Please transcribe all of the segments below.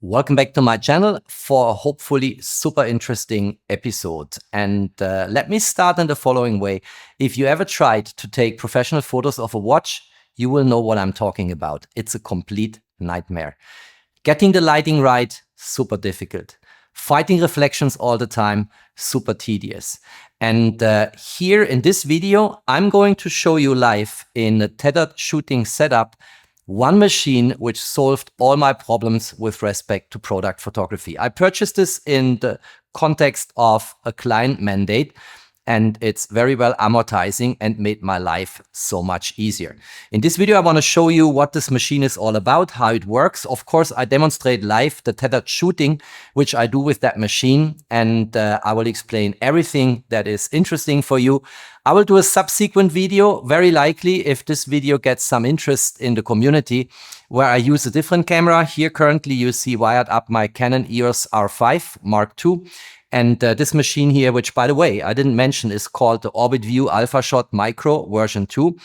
Welcome back to my channel for a hopefully super interesting episode. And let me start in the following way. If you ever tried to take professional photos of a watch, you will know what I'm talking about. It's a complete nightmare. Getting the lighting right, super difficult. Fighting reflections all the time, super tedious. And here in this video, I'm going to show you live in a tethered shooting setup one machine which solved all my problems with respect to product photography. I purchased this in the context of a client mandate, and it's very well amortizing and made my life so much easier. In this video, I want to show you what this machine is all about, how it works. Of course, I demonstrate live the tethered shooting, which I do with that machine, and I will explain everything that is interesting for you. I will do a subsequent video, very likely, if this video gets some interest in the community, where I use a different camera. Here currently you see wired up my Canon EOS R5 Mark II. And this machine here, which by the way, I didn't mention, is called the Orbitvu Alphashot Micro version 2,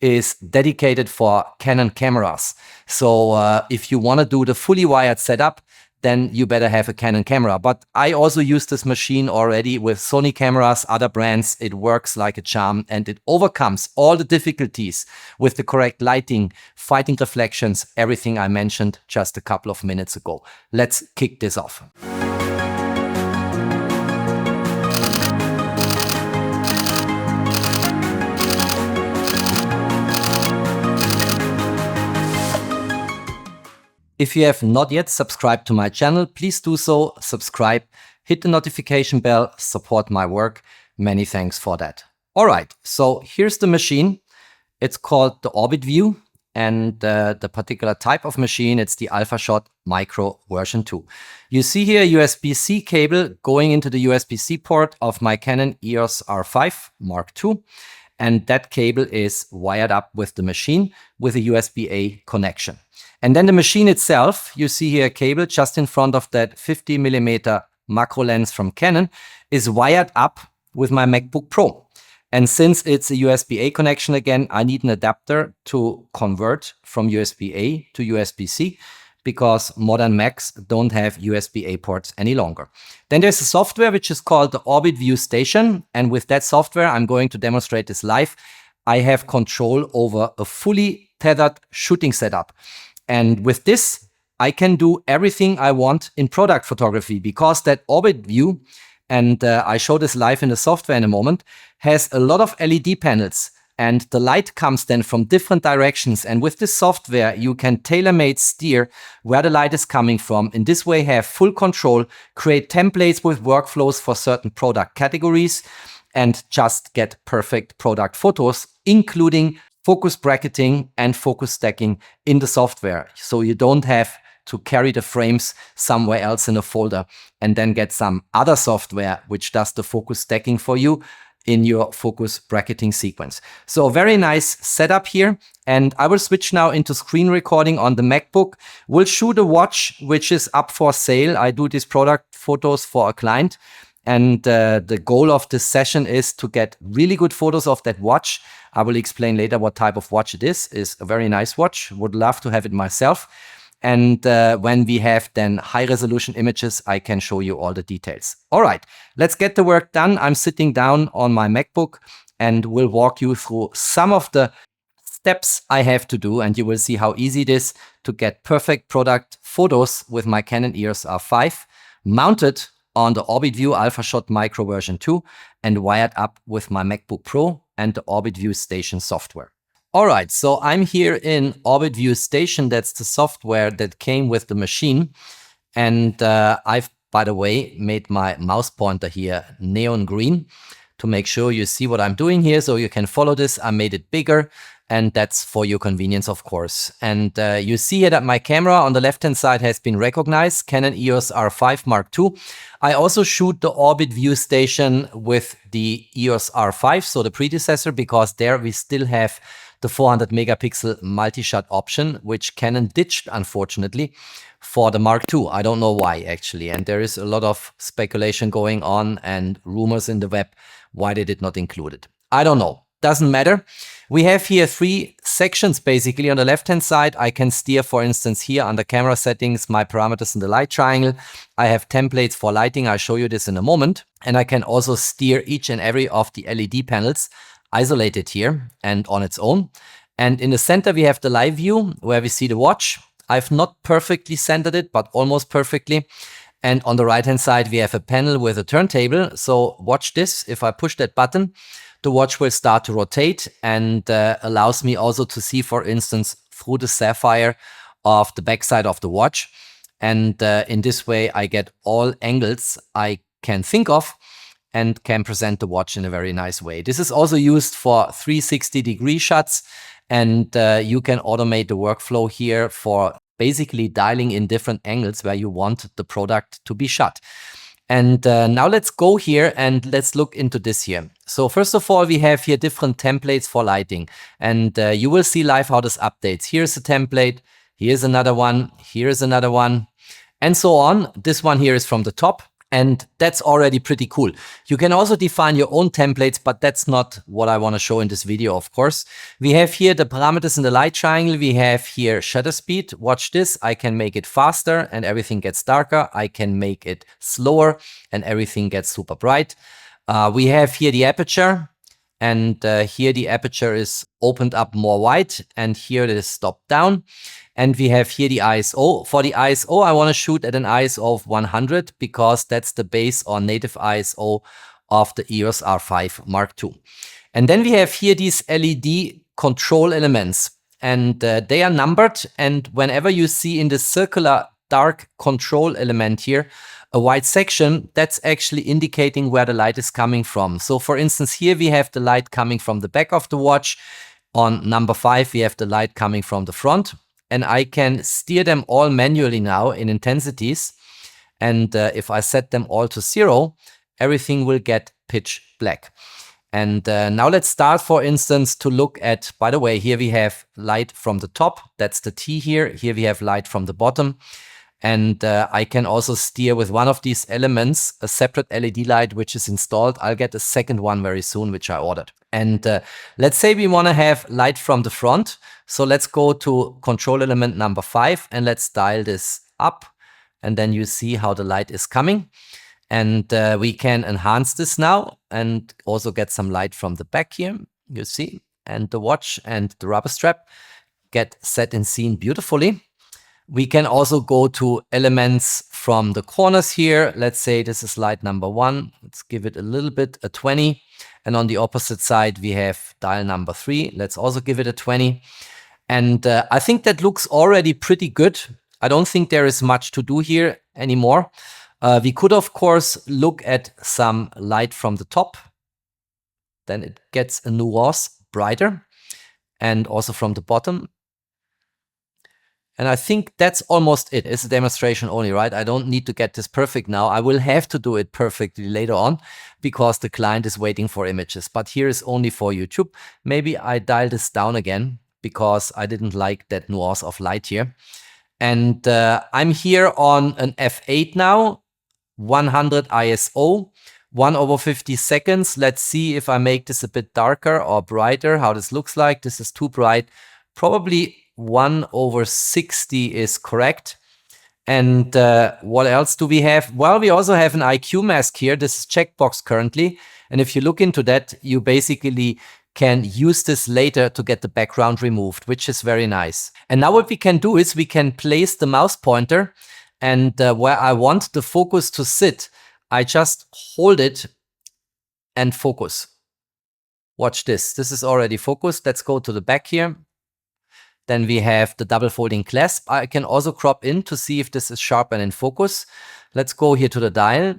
is dedicated for Canon cameras. So if you want to do the fully wired setup, then you better have a Canon camera. But I also use this machine already with Sony cameras, other brands. It works like a charm, and it overcomes all the difficulties with the correct lighting, fighting reflections, everything I mentioned just a couple of minutes ago. Let's kick this off. If you have not yet subscribed to my channel, please do so, subscribe, hit the notification bell, support my work. Many thanks for that. All right, so here's the machine. It's called the Orbitvu, and the particular type of machine, it's the Alphashot Micro version 2. You see here a USB-C cable going into the USB-C port of my Canon EOS R5 Mark II. And that cable is wired up with the machine with a USB-A connection. And then the machine itself, you see here a cable just in front of that 50mm macro lens from Canon, is wired up with my Macbook Pro. And since it's a USB-A connection again, I need an adapter to convert from USB-A to USB-C, because modern Macs don't have USB-A ports any longer. Then there's a software which is called the Orbitvu Station. And with that software, I'm going to demonstrate this live. I have control over a fully tethered shooting setup. And with this, I can do everything I want in product photography, because that Orbitvu, and I show this live in the software in a moment, has a lot of LED panels. And the light comes then from different directions. And with this software, you can tailor-made steer where the light is coming from. In this way, have full control, create templates with workflows for certain product categories, and just get perfect product photos, including focus bracketing and focus stacking in the software. So you don't have to carry the frames somewhere else in a folder and then get some other software which does the focus stacking for you in your focus bracketing sequence. So a very nice setup here. And I will switch now into screen recording on the MacBook. We'll shoot a watch which is up for sale. I do these product photos for a client. And the goal of this session is to get really good photos of that watch. I will explain later what type of watch it is. It's a very nice watch. Would love to have it myself. And when we have then high resolution images, I can show you all the details. All right, let's get the work done. I'm sitting down on my MacBook and will walk you through some of the steps I have to do. And you will see how easy it is to get perfect product photos with my Canon EOS R5 mounted on the Orbitvu Alphashot Micro version 2 and wired up with my Macbook Pro and the Orbitvu Station software. All right, so I'm here in Orbitvu Station. That's the software that came with the machine. And I've, by the way, made my mouse pointer here neon green to make sure you see what I'm doing here, so you can follow this. I made it bigger, and that's for your convenience, of course. And you see here that my camera on the left-hand side has been recognized, Canon EOS R5 Mark II. I also shoot the Orbitvu Station with the EOS R5, so the predecessor, because there we still have the 400 megapixel multi-shot option, which Canon ditched, unfortunately, for the Mark II. I don't know why, actually. And there is a lot of speculation going on and rumors in the web why they did not include it. I don't know. doesn't matter. We have here 3 sections basically. On the left hand side, I can steer, for instance, here under camera settings, my parameters in the light triangle. I have templates for lighting. I'll show you this in a moment. And I can also steer each and every of the LED panels isolated here and on its own. And in the center, we have the live view where we see the watch. I've not perfectly centered it, but almost perfectly. And on the right hand side, we have a panel with a turntable. So watch this. If I push that button, the watch will start to rotate and allows me also to see, for instance, through the sapphire of the backside of the watch. And in this way, I get all angles I can think of and can present the watch in a very nice way. This is also used for 360-degree shots, and you can automate the workflow here for basically dialing in different angles where you want the product to be shot. And now let's go here and let's look into this here. So first of all, we have here different templates for lighting, and you will see live how this updates. Here's a template, here's another one, here's another one, and so on. This one here is from the top, and that's already pretty cool. You can also define your own templates, but that's not what I want to show in this video, of course. We have here the parameters in the light triangle. We have here shutter speed. Watch this. I can make it faster and everything gets darker. I can make it slower and everything gets super bright. We have here the aperture, and here the aperture is opened up more wide, and here it is stopped down. And we have here the ISO. For the ISO, I want to shoot at an ISO of 100 because that's the base or native ISO of the EOS R5 Mark II. And then we have here these LED control elements, and they are numbered. And whenever you see in the circular dark control element here a white section, that's actually indicating where the light is coming from. So for instance, here we have the light coming from the back of the watch. On number 5, we have the light coming from the front. And I can steer them all manually now in intensities. And if I set them all to 0, everything will get pitch black. And now let's start, for instance, to look at, by the way, here we have light from the top. That's the T here. Here we have light from the bottom. And I can also steer with one of these elements, a separate LED light, which is installed. I'll get a second one very soon, which I ordered. And let's say we want to have light from the front. So let's go to control element number 5 and let's dial this up. And then you see how the light is coming. And we can enhance this now and also get some light from the back here, you see. And the watch and the rubber strap get set in scene beautifully. We can also go to elements from the corners here. Let's say this is light number 1. Let's give it a little bit, a 20. And on the opposite side, we have dial number 3. Let's also give it a 20. And I think that looks already pretty good. I don't think there is much to do here anymore. We could, of course, look at some light from the top. Then it gets a nuance brighter. And also from the bottom. And I think that's almost it. It's a demonstration only, right? I don't need to get this perfect now. I will have to do it perfectly later on because the client is waiting for images. But here is only for YouTube. Maybe I dial this down again because I didn't like that nuance of light here. And I'm here on an f8 now, 100 ISO, 1/50 seconds. Let's see if I make this a bit darker or brighter, how this looks like. This is too bright. Probably 1/60 is correct. And what else do we have? Well, we also have an IQ mask here. This is checkbox currently. And if you look into that, you basically can use this later to get the background removed, which is very nice. And now what we can do is we can place the mouse pointer, and where I want the focus to sit, I just hold it and focus. Watch this. This is already focused. Let's go to the back here. Then we have the double folding clasp. I can also crop in to see if this is sharp and in focus. Let's go here to the dial.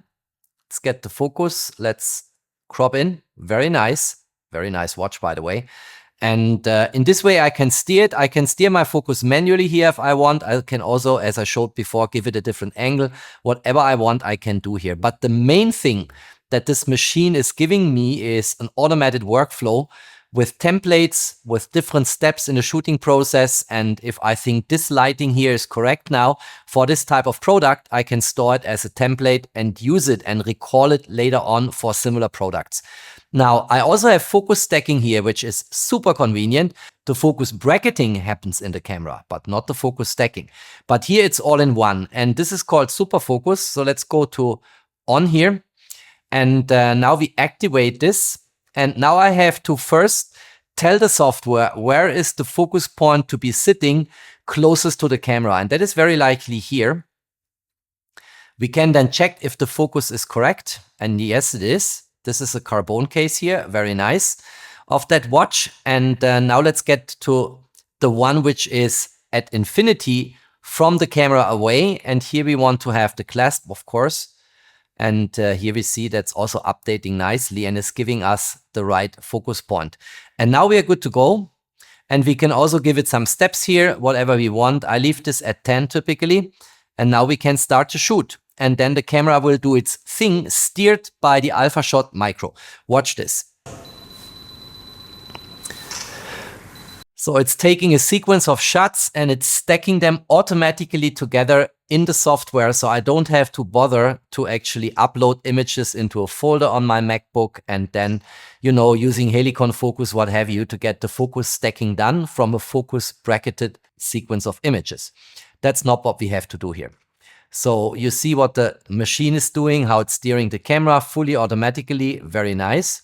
Let's get the focus. Let's crop in. Very nice. Very nice watch, by the way. And in this way, I can steer it. I can steer my focus manually here if I want. I can also, as I showed before, give it a different angle. Whatever I want, I can do here. But the main thing that this machine is giving me is an automated workflow with templates, with different steps in the shooting process. And if I think this lighting here is correct now for this type of product, I can store it as a template and use it and recall it later on for similar products. Now, I also have focus stacking here, which is super convenient. The focus bracketing happens in the camera, but not the focus stacking. But here it's all in one, and this is called super focus. So let's go to on here, and now we activate this. And now I have to first tell the software where is the focus point to be sitting closest to the camera, and that is very likely here. We can then check if the focus is correct, and yes, it is. This is a carbon case here, very nice, of that watch. And now let's get to the one which is at infinity from the camera away. And here we want to have the clasp, of course. And here we see that's also updating nicely and is giving us the right focus point. And now we are good to go. And we can also give it some steps here, whatever we want. I leave this at 10 typically. And now we can start to shoot. And then the camera will do its thing, steered by the Alphashot Micro. Watch this. So it's taking a sequence of shots and it's stacking them automatically together in the software. So I don't have to bother to actually upload images into a folder on my MacBook and then, you know, using Helicon focus, what have you, to get the focus stacking done from a focus bracketed sequence of images. That's not what we have to do here. So you see what the machine is doing, how it's steering the camera fully automatically, very nice.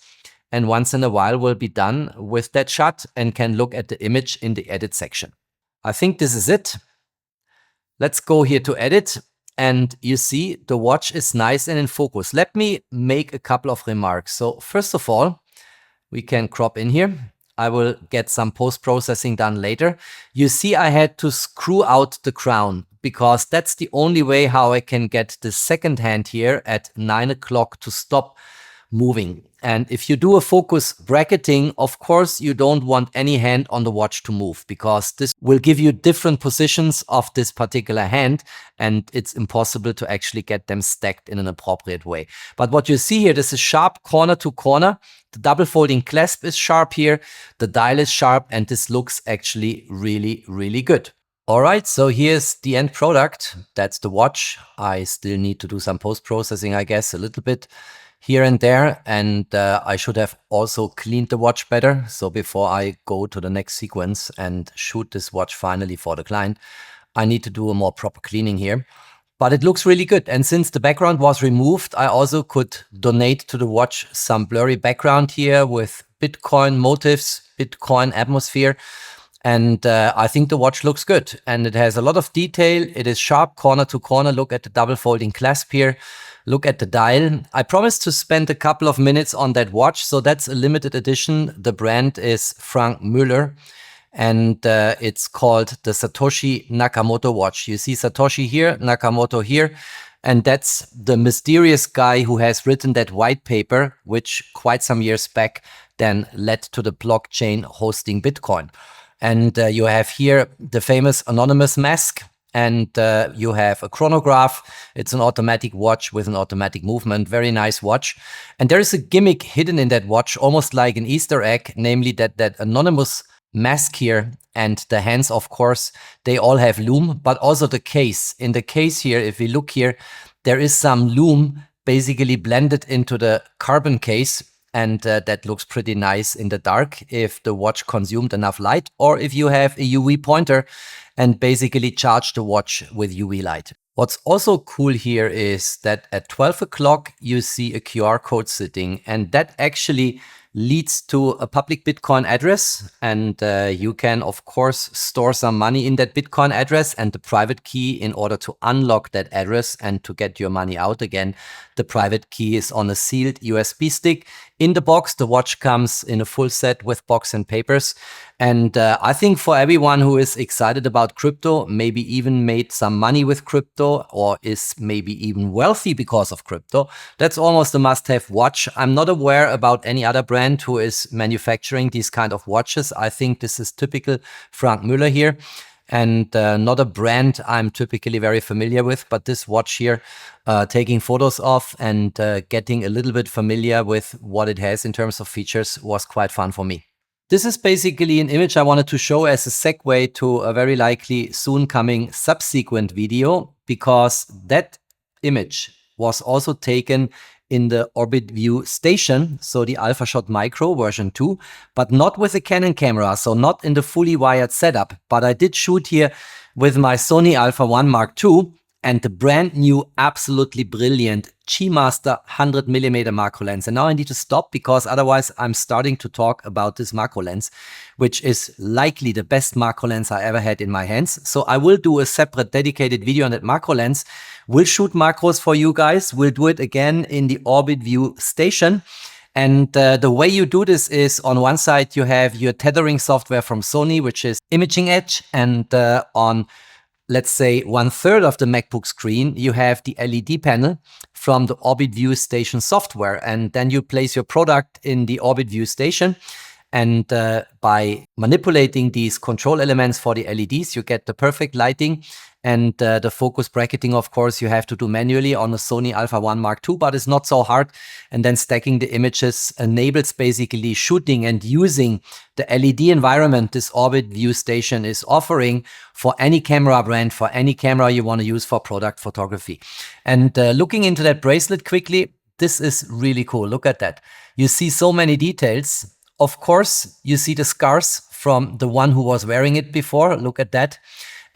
And once in a while we'll be done with that shot and can look at the image in the edit section. I think this is it. Let's go here to edit. And you see the watch is nice and in focus. Let me make a couple of remarks. So first of all, we can crop in here. I will get some post-processing done later. You see I had to screw out the crown because that's the only way how I can get the second hand here at 9 o'clock to stop moving. And if you do a focus bracketing, of course, you don't want any hand on the watch to move because this will give you different positions of this particular hand and it's impossible to actually get them stacked in an appropriate way. But what you see here, this is sharp corner to corner. The double folding clasp is sharp here. The dial is sharp and this looks actually really, really good. All right, so here's the end product. That's the watch. I still need to do some post-processing, I guess, a little bit here and there. And I should have also cleaned the watch better. So before I go to the next sequence and shoot this watch finally for the client, I need to do a more proper cleaning here. But it looks really good. And since the background was removed, I also could donate to the watch some blurry background here with Bitcoin motifs, Bitcoin atmosphere. And I think the watch looks good and it has a lot of detail. It is sharp corner to corner. Look at the double folding clasp here. Look at the dial. I promised to spend a couple of minutes on that watch. So that's a limited edition. The brand is Frank Müller and it's called the Satoshi Nakamoto watch. You see Satoshi here, Nakamoto here. And that's the mysterious guy who has written that white paper, which quite some years back then led to the blockchain hosting Bitcoin. And you have here the famous anonymous mask and you have a chronograph. It's an automatic watch with an automatic movement. Very nice watch. And there is a gimmick hidden in that watch, almost like an Easter egg, namely that anonymous mask here and the hands, of course, they all have lume, but also the case. In the case here, if we look here, there is some lume basically blended into the carbon case. And that looks pretty nice in the dark if the watch consumed enough light or if you have a UV pointer and basically charge the watch with UV light. What's also cool here is that at 12 o'clock you see a QR code sitting and that actually leads to a public Bitcoin address and you can of course store some money in that Bitcoin address and the private key in order to unlock that address and to get your money out again. The private key is on a sealed USB stick. In the box, the watch comes in a full set with box and papers. And I think for everyone who is excited about crypto, maybe even made some money with crypto or is maybe even wealthy because of crypto, that's almost a must-have watch. I'm not aware about any other brand who is manufacturing these kind of watches. I think this is typical Frank Müller here. And not a brand I'm typically very familiar with, but this watch here, taking photos of and getting a little bit familiar with what it has in terms of features was quite fun for me. This is basically an image I wanted to show as a segue to a very likely soon coming subsequent video, because that image was also taken in the Orbitvu station, so the Alphashot Micro version 2, but not with a Canon camera, so not in the fully wired setup. But I did shoot here with my Sony Alpha 1 Mark II and the brand new, absolutely brilliant G Master 100mm macro lens. And now I need to stop because otherwise I'm starting to talk about this macro lens, which is likely the best macro lens I ever had in my hands. So I will do a separate dedicated video on that macro lens. We'll shoot macros for you guys. We'll do it again in the Orbitvu station. And the way you do this is, on one side you have your tethering software from Sony, which is Imaging Edge, and on, let's say, 1/3 of the MacBook screen, you have the LED panel from the Orbitvu station software. And then you place your product in the Orbitvu station. And by manipulating these control elements for the LEDs, you get the perfect lighting. And the focus bracketing, of course, you have to do manually on a Sony Alpha 1 Mark II, but it's not so hard. And then stacking the images enables basically shooting and using the LED environment this Orbitvu station is offering for any camera brand, for any camera you want to use for product photography. And looking into that bracelet quickly, this is really cool. Look at that. You see so many details. Of course, you see the scars from the one who was wearing it before. Look at that.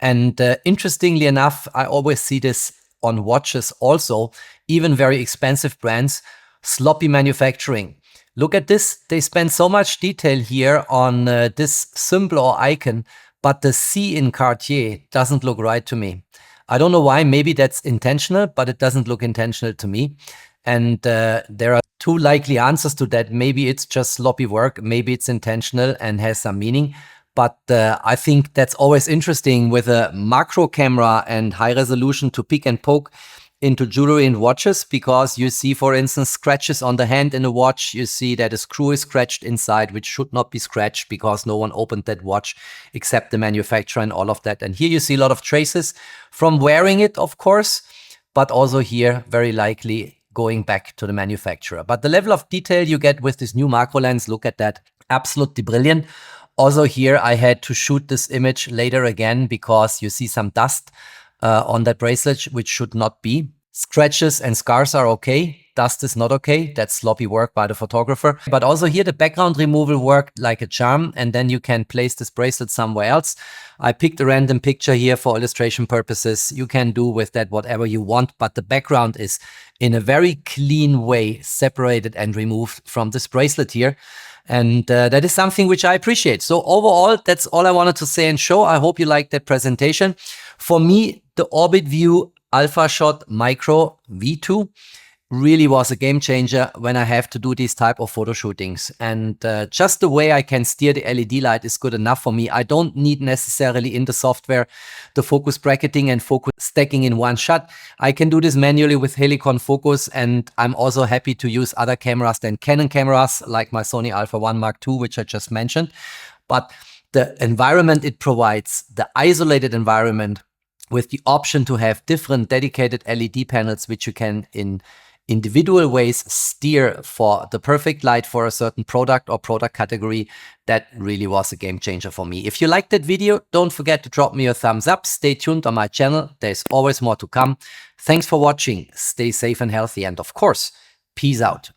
And interestingly enough, I always see this on watches also, even very expensive brands, sloppy manufacturing. Look at this. They spend so much detail here on this symbol or icon, but the C in Cartier doesn't look right to me. I don't know why. Maybe that's intentional, but it doesn't look intentional to me. And there are two likely answers to that. Maybe it's just sloppy work. Maybe it's intentional and has some meaning. But I think that's always interesting with a macro camera and high resolution to pick and poke into jewelry and watches, because you see, for instance, scratches on the hand in a watch. You see that a screw is scratched inside, which should not be scratched because no one opened that watch except the manufacturer and all of that. And here you see a lot of traces from wearing it, of course, but also here very likely going back to the manufacturer. But the level of detail you get with this new macro lens, look at that, absolutely brilliant. Also here I had to shoot this image later again because you see some dust on that bracelet, which should not be. Scratches and scars are okay. Dust is not okay. That's sloppy work by the photographer. But also here the background removal worked like a charm, and then you can place this bracelet somewhere else. I picked a random picture here for illustration purposes. You can do with that whatever you want, but the background is in a very clean way separated and removed from this bracelet here. And that is something which I appreciate. So overall, that's all I wanted to say and show. I hope you liked that presentation. For me, the Orbitvu Alphashot Micro V2 really was a game changer when I have to do these type of photo shootings. And just the way I can steer the LED light is good enough for me. I don't need necessarily in the software the focus bracketing and focus stacking in one shot. I can do this manually with Helicon focus, and I'm also happy to use other cameras than Canon cameras like my Sony Alpha 1 Mark II, which I just mentioned. But the environment it provides, the isolated environment with the option to have different dedicated LED panels, which you can in individual ways steer for the perfect light for a certain product or product category, that really was a game changer for me. If you liked that video, don't forget to drop me a thumbs up. Stay tuned on my channel. There's always more to come. Thanks for watching. Stay safe and healthy. And of course, peace out.